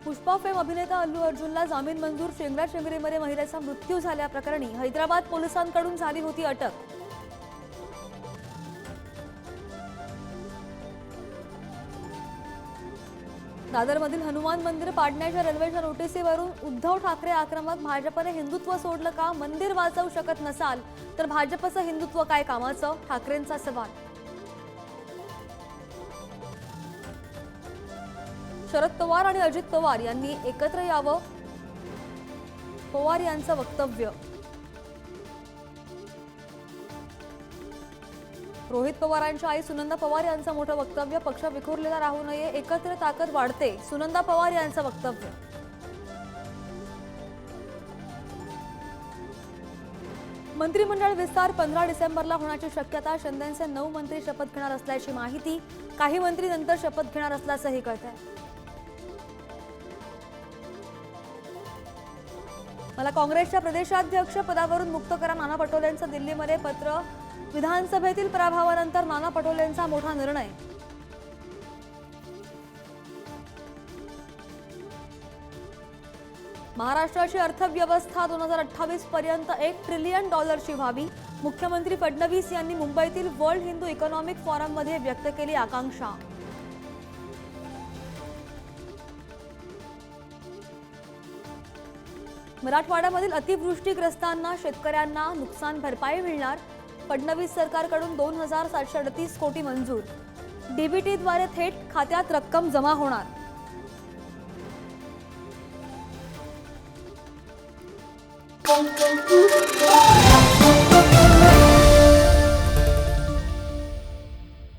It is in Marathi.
पुष्पा फेम अभिनेता अल्लू अर्जुनला जामीन मंजूर. शेंगराशेंगरीमध्ये महिलेचा मृत्यू झाल्याप्रकरणी हैदराबाद पोलिसांकडून झाली होती अटक. दादरमधील हनुमान मंदिर पाडण्याच्या रेल्वेच्या नोटिसीवरून उद्धव ठाकरे आक्रमक. भाजपने हिंदुत्व सोडलं का? मंदिर वाचवू शकत नसाल तर भाजपचं हिंदुत्व काय कामाचं? ठाकरेंचा सवाल. शरद पवार आणि अजित पवार यांनी एकत्र यावं, पवार यांचं वक्तव्य. रोहित पवारांच्या आई सुनंदा पवार यांचं मोठं वक्तव्य. पक्ष विखुरलेला राहू नये, एकत्र ताकद वाढते, सुनंदा पवार यांचं वक्तव्य. मंत्रिमंडळ विस्तार 15 डिसेंबरला होण्याची शक्यता. शिंदेंचे 9 मंत्री शपथ घेणार असल्याची माहिती. काही मंत्री नंतर शपथ घेणार असल्याचंही कळतंय. मला काँग्रेसच्या प्रदेशाध्यक्ष पदावरून मुक्त करा. नाना पटोलेंचं दिल्लीमध्ये पत्र. विधानसभेतील पराभवानंतर नाना पटोलेंचा मोठा निर्णय. महाराष्ट्राची अर्थव्यवस्था 2028 पर्यंत $1 ट्रिलियन व्हावी. मुख्यमंत्री फडणवीस यांनी मुंबईतील वर्ल्ड हिंदू इकॉनॉमिक फोरममध्ये व्यक्त केली आकांक्षा. मराठवाड्यामधील अतिवृष्टीग्रस्तांना शेतकऱ्यांना नुकसान भरपाई मिळणार. फडणवीस सरकारकडून 2738 कोटी मंजूर. डीबीटीद्वारे थेट खात्यात रक्कम जमा होणार.